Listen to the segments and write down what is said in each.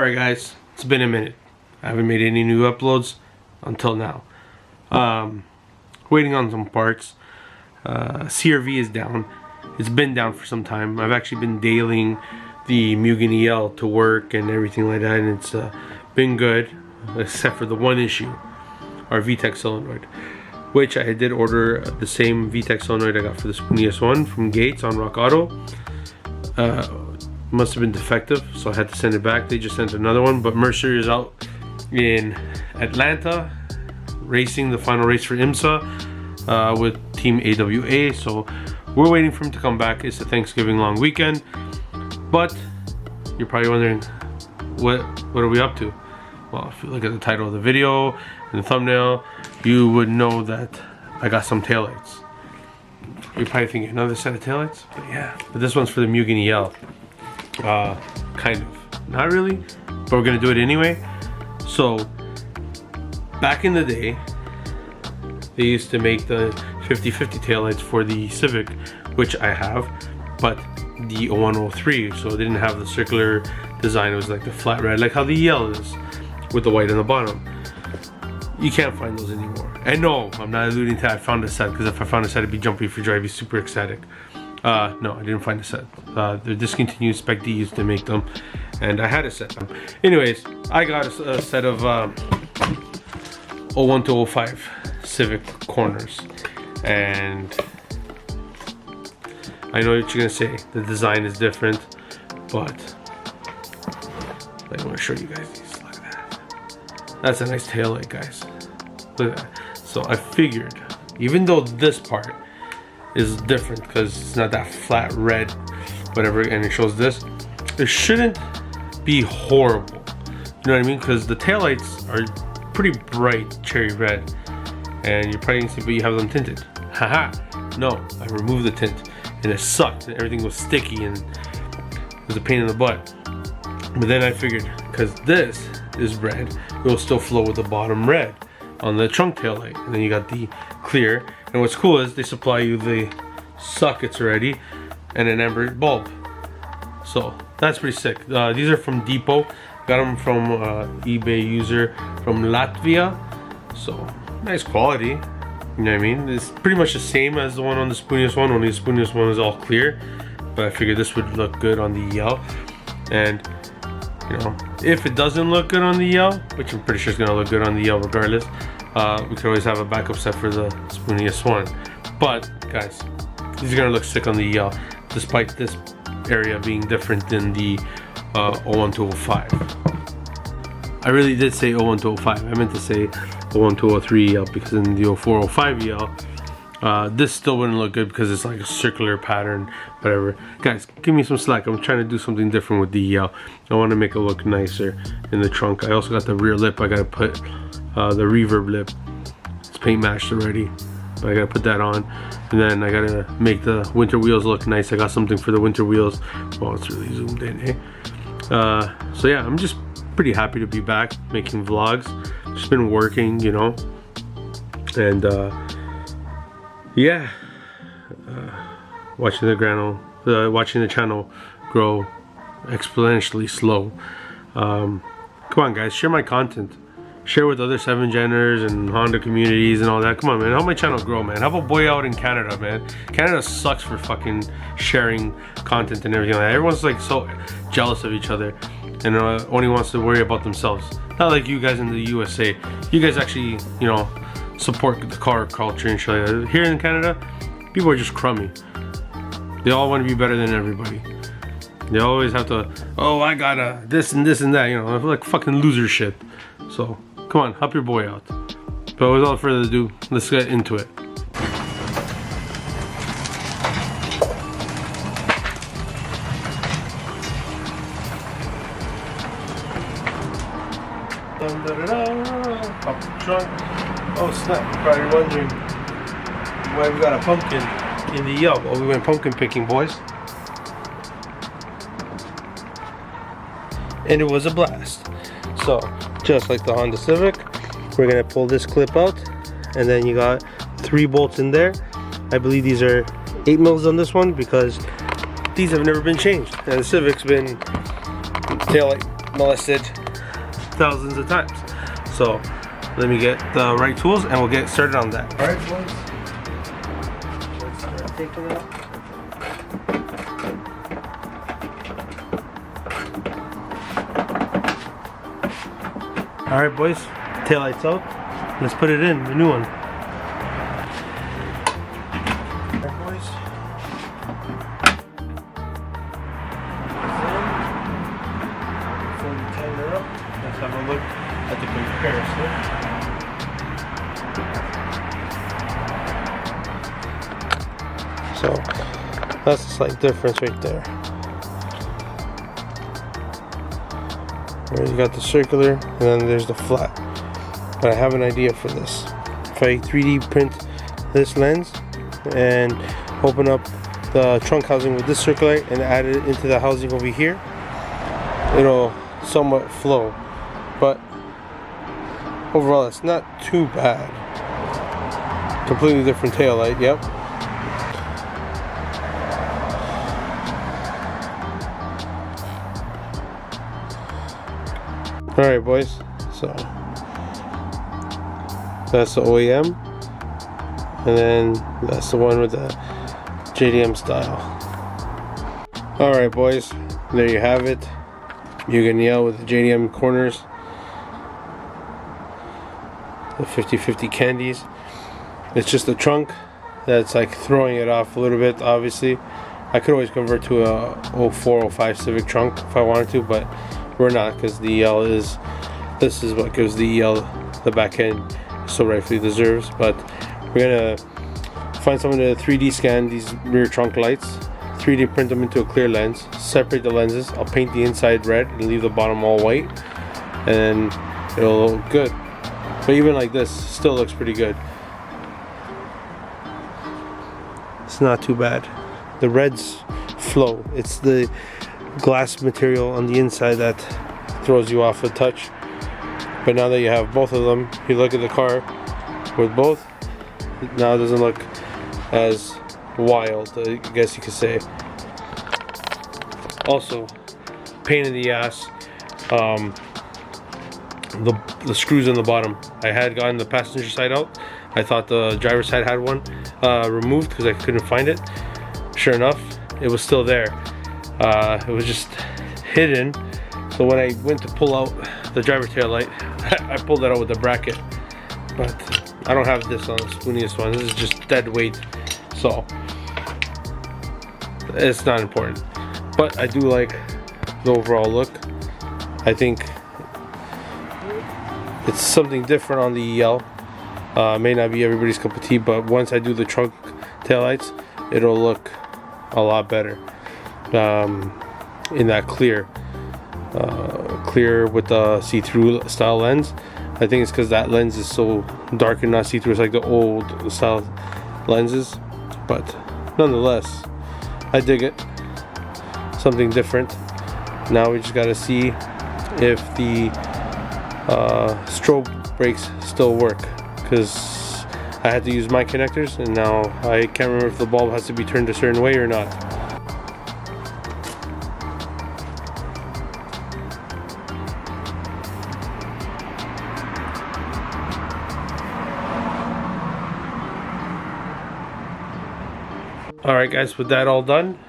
Alright guys, it's been a minute. I haven't made any new uploads until now. Waiting on some parts. CRV is down. It's been down for some time. I've actually been dailing the MugenEL to work and everything like that, and it's been good, except for the one issue, our VTEC solenoid, which I did order the same VTEC solenoid I got for the Spoon ES1 from Gates on Rock Auto. Must have been defective, so I had to send it back. They just sent another one, but Mercer is out in Atlanta racing the final race for IMSA with Team AWA, so we're waiting for him to come back. It's a Thanksgiving long weekend, but you're probably wondering, what are we up to? Well, if you look at the title of the video and the thumbnail, you would know that I got some taillights. You're probably thinking another set of taillights, but yeah. But this one's for the MugenEL. Kind of. Not really, but we're gonna do it anyway. So, back in the day, they used to make the 50/50 taillights for the Civic, which I have, but the 0103, so it didn't have the circular design. It was like the flat red, like how the EL is, with the white on the bottom. You can't find those anymore. And no, I'm not alluding to I found a set, because if I found a set, it'd be jumpy for drive, be super ecstatic. No, I didn't find a set. They're discontinued. Spec D used to make them, and I had a set. Anyways, I got a set of 01 to 05 Civic corners, and I know what you're gonna say. The design is different, but I want to show you guys these. Look at that. That's a nice taillight, guys. Look at that. So I figured, even though this part is different because it's not that flat red, whatever, and it shows this, it shouldn't be horrible. You know what I mean? Because the taillights are pretty bright cherry red, and you're probably gonna see, but you have them tinted. Haha. No, I removed the tint, and it sucked, and everything was sticky, and it was a pain in the butt. But then I figured, because this is red, it will still flow with the bottom red on the trunk taillight, and then you got the clear. And what's cool is they supply you the sockets already and an amber bulb, so that's pretty sick. These are from Depot. Got them from eBay user from Latvia, so nice quality. You know what I mean? It's pretty much the same as the one on the Spoon ES1, only the Spoon ES1 is all clear, but I figured this would look good on the EL. And you know, if it doesn't look good on the EL, which I'm pretty sure is gonna look good on the EL regardless, we could always have a backup set for the Spoon ES1. But guys, these are gonna look sick on the EL, despite this area being different than the 01 to 05. I really did say 01 to 05. I meant to say 01 to 03 EL, because in the 04 05 EL, this still wouldn't look good because it's like a circular pattern, whatever. Guys, give me some slack. I'm trying to do something different with the EL. I want to make it look nicer in the trunk. I also got the rear lip. I gotta put the reverb lip. It's paint matched already, but I gotta put that on. And then I gotta make the winter wheels look nice. I got something for the winter wheels. Well, it's really zoomed in, eh? So yeah, I'm just pretty happy to be back making vlogs. Just been working, you know, and yeah, watching the channel grow exponentially slow. Come on guys, share my content. Share with other 7-geners and Honda communities and all that. Come on, man, help my channel grow, man. Help a boy out in Canada, man. Canada sucks for fucking sharing content and everything like that. Everyone's like so jealous of each other and only wants to worry about themselves. Not like you guys in the USA. You guys actually, you know, support the car culture and shit like that. Here in Canada, people are just crummy. They all want to be better than everybody. They always have to, oh, I gotta this and this and that, you know, like fucking loser shit. So come on, help your boy out. But without further ado, let's get into it. Pop the trunk. Oh snap, you're probably wondering why we got a pumpkin in the EL. Oh, we went pumpkin picking, boys. And it was a blast. So, just like the Honda Civic, we're gonna pull this clip out, and then you got 3 bolts in there. I believe these are 8 mils on this one because these have never been changed, and the Civic's been taillight molested thousands of times. So let me get the right tools and we'll get started on that. All right, boys. Let's start taking it out. All right, boys. Taillights out. Let's put it in, the new one. All right, boys. Before we tighten it up, let's have a look at the comparison. So that's a slight difference right there. Where you got the circular and then there's the flat. But I have an idea for this. If I 3D print this lens and open up the trunk housing with this circular and add it into the housing over here, it'll somewhat flow. But overall it's not too bad. Completely different tail light, yep. Alright, boys, so that's the OEM, and then that's the one with the JDM style. Alright, boys, there you have it. MugenEL with the JDM corners, the 50/50 candies. It's just the trunk that's like throwing it off a little bit. Obviously I could always convert to a 04-05 Civic trunk if I wanted to, but we're not, because the EL is, this is what gives the EL the back end so rightfully deserves. But we're gonna find someone to 3D scan these rear trunk lights, 3D print them into a clear lens, separate the lenses. I'll paint the inside red and leave the bottom all white, and it'll look good. But even like this, still looks pretty good. It's not too bad. The reds flow. It's the glass material on the inside that throws you off a touch. But now that you have both of them, you look at the car with both, now it doesn't look as wild, I guess you could say. Also, pain in the ass, the screws in the bottom. I had gotten the passenger side out. I thought the driver's side had one removed because I couldn't find it. Sure enough, it was still there. It was just hidden. So when I went to pull out the driver tail light, I pulled that out with the bracket. But I don't have this on the spooniest one. This is just dead weight, so it's not important. But I do like the overall look. I think it's something different on the EL. May not be everybody's cup of tea, but once I do the trunk taillights, it'll look a lot better. In that clear with the see-through style lens. I think it's because that lens is so dark and not see-through. It's like the old style lenses, but nonetheless, I dig it. Something different. Now we just gotta see if the strobe brakes still work, because I had to use my connectors and now I can't remember if the bulb has to be turned a certain way or not. Alright guys, with that all done,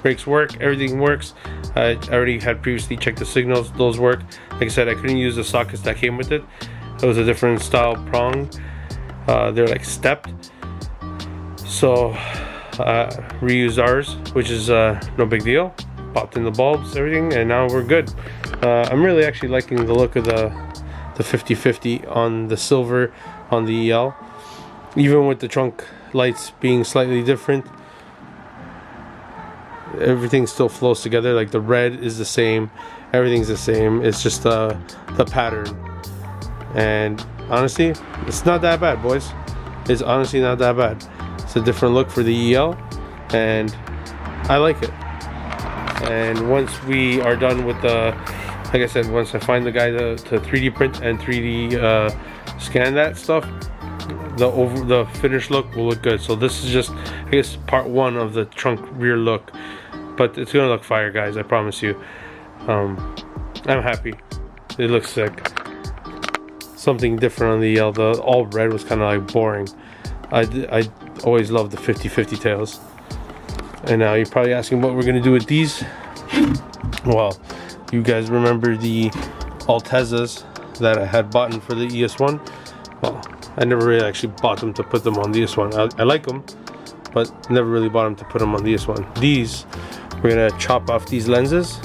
brakes work, everything works. I already had previously checked the signals, those work. Like I said, I couldn't use the sockets that came with it. It was a different style prong. They're like stepped. So reused ours, which is no big deal. Popped in the bulbs, everything, and now we're good. I'm really actually liking the look of the 50/50 on the silver on the EL. Even with the trunk lights being slightly different, everything still flows together. Like the red is the same, everything's the same. It's just the pattern. And honestly, it's not that bad, boys. It's honestly not that bad. It's a different look for the EL, and I like it. And once we are done with the, like I said, once I find the guy to 3D print and 3D scan that stuff, the finished look will look good. So this is just, I guess, part one of the trunk rear look, but it's gonna look fire, guys, I promise you. I'm happy. It looks sick. Something different on the EL. The all red was kind of like boring. I always loved the 50/50 tails. And now you're probably asking what we're gonna do with these. Well, you guys remember the Altezas that I had bought for the ES1? Well, I never really actually bought them to put them on the ES1. I like them, but never really bought them to put them on the ES1. These, we're gonna chop off these lenses,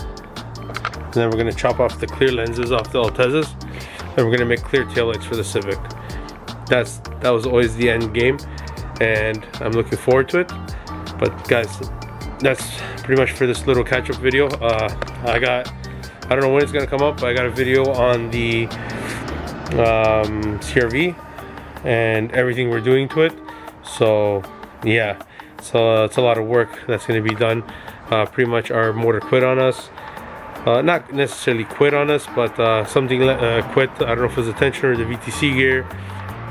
and then we're gonna chop off the clear lenses off the Altezas, and we're gonna make clear taillights for the Civic. That was always the end game, and I'm looking forward to it. But guys, that's pretty much for this little catch-up video. I don't know when it's gonna come up, but I got a video on the CRV and everything we're doing to it. So yeah, so it's a lot of work that's gonna be done. Pretty much our motor quit on us. Not necessarily quit on us, but something quit. I don't know if it was the tensioner or the VTC gear.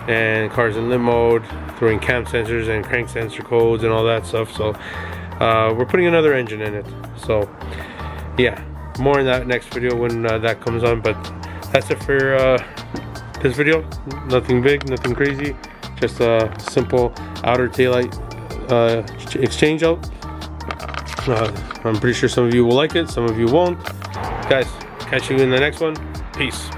And car's in limp mode, throwing cam sensors and crank sensor codes and all that stuff. So we're putting another engine in it. So yeah, more in that next video when that comes on. But that's it for this video. Nothing big, nothing crazy, just a simple outer taillight exchange out. I'm pretty sure some of you will like it, some of you won't. Guys, catch you in the next one. Peace.